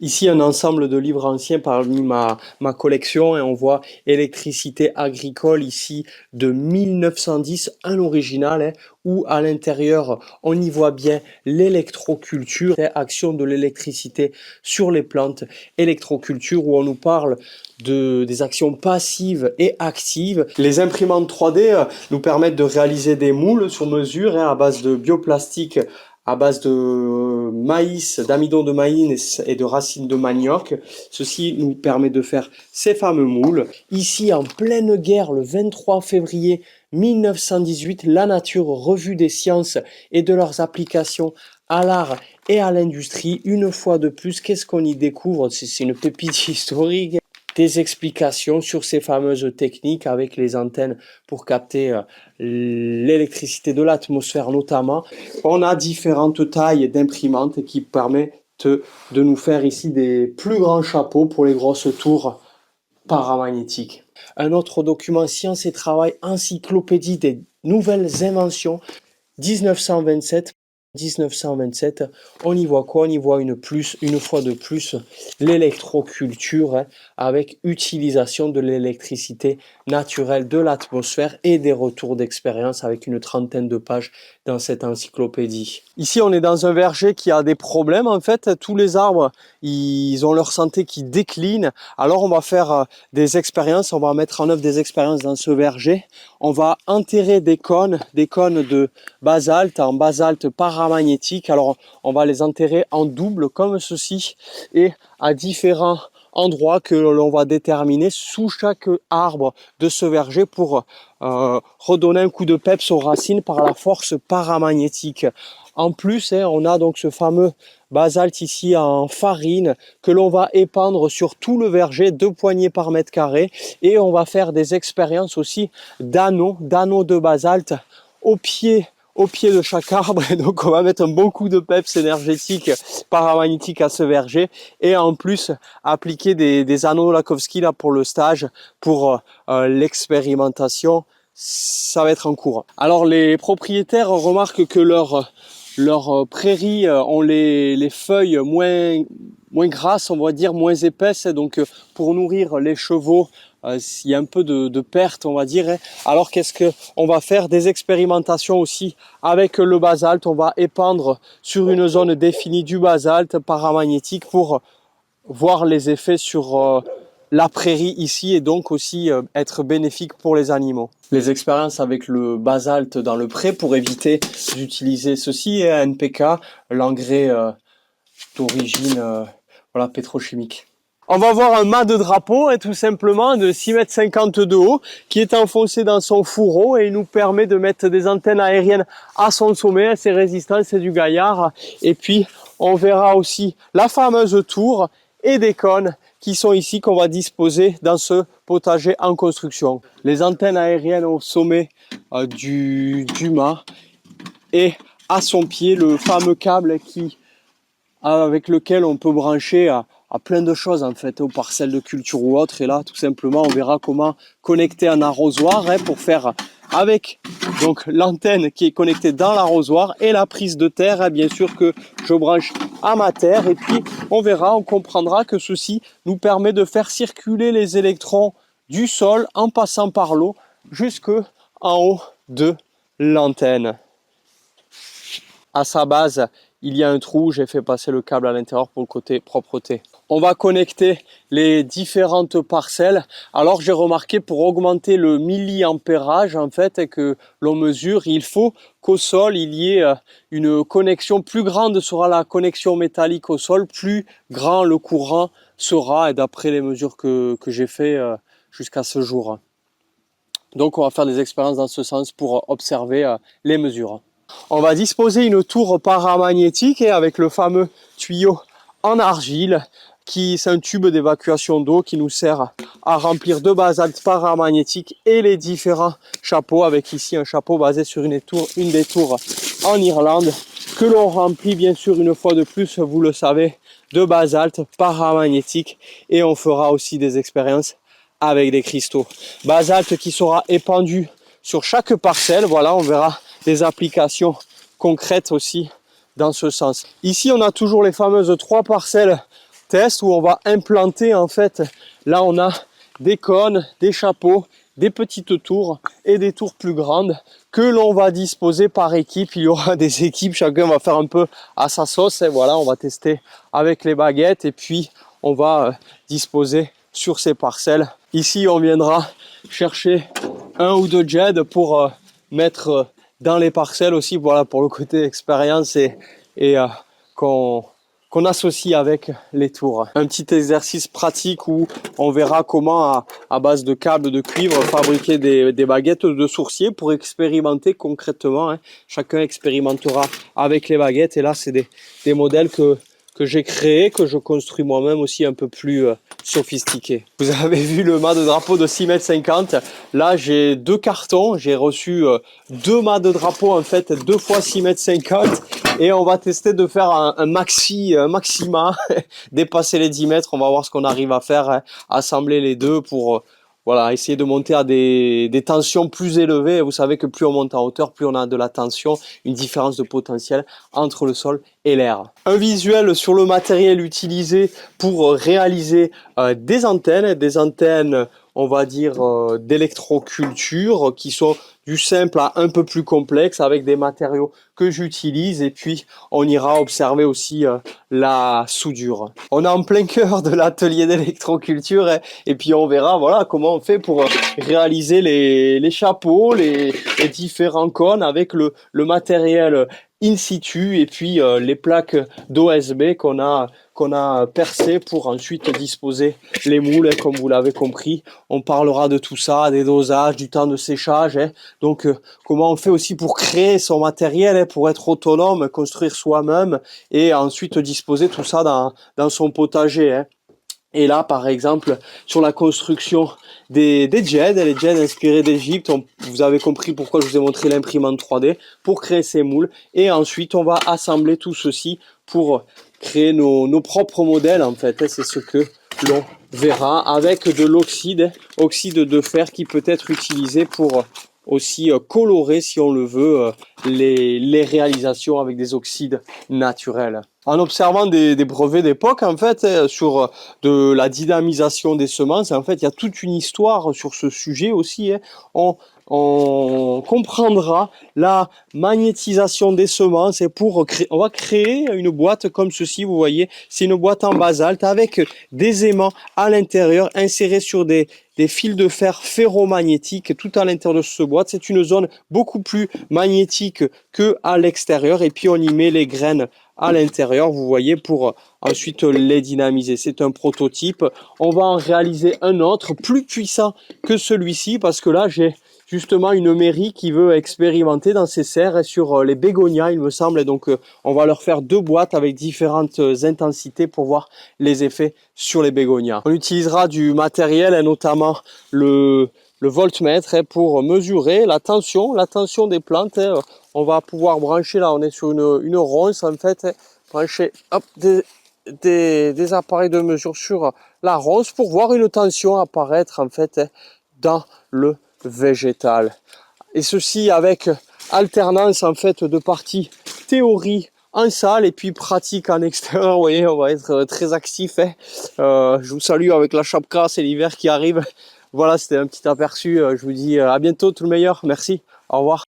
Ici, un ensemble de livres anciens parmi ma collection et on voit électricité agricole ici de 1910, un original, hein, où à l'intérieur, on y voit bien l'électroculture, action de l'électricité sur les plantes, électroculture où on nous parle des actions passives et actives. Les imprimantes 3D nous permettent de réaliser des moules sur mesure hein, à base de bioplastique à base de maïs, d'amidon de maïs et de racines de manioc. Ceci nous permet de faire ces fameux moules. Ici, en pleine guerre, le 23 février 1918, La Nature, revue des sciences et de leurs applications à l'art et à l'industrie. Une fois de plus, qu'est-ce qu'on y découvre? C'est une pépite historique. Des explications sur ces fameuses techniques avec les antennes pour capter l'électricité de l'atmosphère notamment. On a différentes tailles d'imprimantes qui permettent de nous faire ici des plus grands chapeaux pour les grosses tours paramagnétiques. Un autre document Sciences et Travail, encyclopédie des nouvelles inventions, 1927. 1927, on y voit quoi? On y voit une fois de plus l'électroculture hein, avec utilisation de l'électricité naturelle de l'atmosphère et des retours d'expérience avec une trentaine de pages dans cette encyclopédie. Ici, on est dans un verger qui a des problèmes en fait. Tous les arbres, ils ont leur santé qui décline. Alors, on va faire des expériences. On va mettre en œuvre des expériences dans ce verger. On va enterrer des cônes de basalte en basalte paramagnétique. Alors, on va les enterrer en double comme ceci et à différents endroits que l'on va déterminer sous chaque arbre de ce verger pour redonner un coup de peps aux racines par la force paramagnétique. En plus, hein, on a donc ce fameux basalte ici en farine que l'on va épandre sur tout le verger, 2 poignées par mètre carré, et on va faire des expériences aussi d'anneaux de basalte au pied de chaque arbre. Et donc on va mettre un bon coup de peps énergétique paramagnétique à ce verger et en plus appliquer des anneaux Lakowski là pour le stage, pour l'expérimentation. Ça va être en cours. Alors les propriétaires remarquent que leurs prairies ont les feuilles moins grasses, on va dire, moins épaisses. Donc pour nourrir les chevaux, il y a un peu de perte, on va dire. Alors qu'est-ce qu'on va faire? Des expérimentations aussi avec le basalte. On va épandre sur une zone définie du basalte paramagnétique pour voir les effets sur la prairie ici et donc aussi être bénéfique pour les animaux. Les expériences avec le basalte dans le pré pour éviter d'utiliser ceci et NPK, l'engrais d'origine voilà, pétrochimique. On va voir un mât de drapeau, tout simplement, de 6,50 m de haut, qui est enfoncé dans son fourreau et il nous permet de mettre des antennes aériennes à son sommet. C'est résistant, c'est du gaillard. Et puis, on verra aussi la fameuse tour et des cônes qui sont ici, qu'on va disposer dans ce potager en construction. Les antennes aériennes au sommet du mât et à son pied, le fameux câble avec lequel on peut brancher à plein de choses en fait, aux parcelles de culture ou autres. Et là, tout simplement, on verra comment connecter un arrosoir pour faire avec donc l'antenne qui est connectée dans l'arrosoir et la prise de terre, bien sûr que je branche à ma terre. Et puis, on verra, on comprendra que ceci nous permet de faire circuler les électrons du sol en passant par l'eau jusque en haut de l'antenne. À sa base, il y a un trou, j'ai fait passer le câble à l'intérieur pour le côté propreté. On va connecter les différentes parcelles. Alors j'ai remarqué, pour augmenter le milliampérage en fait que l'on mesure, il faut qu'au sol il y ait une connexion. Plus grande sera la connexion métallique au sol, plus grand le courant sera, et d'après les mesures que j'ai fait jusqu'à ce jour. Donc on va faire des expériences dans ce sens pour observer les mesures. On va disposer une tour paramagnétique et avec le fameux tuyau en argile c'est un tube d'évacuation d'eau qui nous sert à remplir de basalte paramagnétique et les différents chapeaux, avec ici un chapeau basé sur une des tours en Irlande que l'on remplit bien sûr une fois de plus, vous le savez, de basalte paramagnétique, et on fera aussi des expériences avec des cristaux. Basalte qui sera épandu sur chaque parcelle, voilà, on verra des applications concrètes aussi dans ce sens. Ici, on a toujours les fameuses 3 parcelles test où on va implanter en fait, là on a des cônes, des chapeaux, des petites tours et des tours plus grandes que l'on va disposer par équipe. Il y aura des équipes, chacun va faire un peu à sa sauce. Et voilà, on va tester avec les baguettes et puis on va disposer sur ces parcelles. Ici, on viendra chercher un ou deux jeds pour mettre dans les parcelles aussi, voilà, pour le côté expérience et qu'on associe avec les tours. Un petit exercice pratique où on verra comment, à base de câbles de cuivre, fabriquer des baguettes de sourcier pour expérimenter concrètement. Hein. Chacun expérimentera avec les baguettes. Et là, c'est des modèles que j'ai créés, que je construis moi-même aussi un peu plus sophistiqués. Vous avez vu le mât de drapeau de 6,50 m. Là, j'ai 2 cartons. J'ai reçu 2 mâts de drapeau, en fait, 2 fois 6,50 m. Et on va tester de faire un maxima, dépasser les 10 mètres. On va voir ce qu'on arrive à faire, hein, assembler les deux pour voilà, essayer de monter à des tensions plus élevées. Et vous savez que plus on monte en hauteur, plus on a de la tension, une différence de potentiel entre le sol et l'air. Un visuel sur le matériel utilisé pour réaliser des antennes, on va dire, d'électroculture qui sont du simple à un peu plus complexe avec des matériaux que j'utilise et puis on ira observer aussi la soudure. On est en plein cœur de l'atelier d'électroculture et puis on verra voilà comment on fait pour réaliser les chapeaux, les différents cônes avec le matériel in situ et puis les plaques d'OSB qu'on a percées pour ensuite disposer les moules, comme vous l'avez compris. On parlera de tout ça, des dosages, du temps de séchage, hein. Donc comment on fait aussi pour créer son matériel, hein, pour être autonome, construire soi-même et ensuite disposer tout ça dans son potager, hein. Et là, par exemple, sur la construction des jets, les jets inspirés d'Égypte, vous avez compris pourquoi je vous ai montré l'imprimante 3D, pour créer ces moules. Et ensuite, on va assembler tout ceci pour créer nos propres modèles, en fait. C'est ce que l'on verra avec de l'oxyde, oxyde de fer qui peut être utilisé pour aussi colorer, si on le veut, les réalisations avec des oxydes naturels. En observant des brevets d'époque, en fait, sur de la dynamisation des semences, en fait, il y a toute une histoire sur ce sujet aussi. Hein. On comprendra la magnétisation des semences et on va créer une boîte comme ceci, vous voyez, c'est une boîte en basalte avec des aimants à l'intérieur insérés sur des fils de fer ferromagnétiques tout à l'intérieur de cette boîte. C'est une zone beaucoup plus magnétique que à l'extérieur et puis on y met les graines à l'intérieur, vous voyez, pour ensuite les dynamiser. C'est un prototype. On va en réaliser un autre plus puissant que celui-ci parce que là, j'ai justement une mairie qui veut expérimenter dans ses serres et sur les bégonias, il me semble. Et donc, on va leur faire 2 boîtes avec différentes intensités pour voir les effets sur les bégonias. On utilisera du matériel, et notamment le voltmètre, pour mesurer la tension des plantes. On va pouvoir brancher, là on est sur une ronce en fait, brancher hop, des appareils de mesure sur la ronce pour voir une tension apparaître en fait dans le végétal. Et ceci avec alternance en fait de partie théorie en salle et puis pratique en extérieur. Vous voyez, on va être très actif. Je vous salue avec la chape crasse et l'hiver qui arrive. Voilà, c'était un petit aperçu. Je vous dis à bientôt, tout le meilleur. Merci. Au revoir.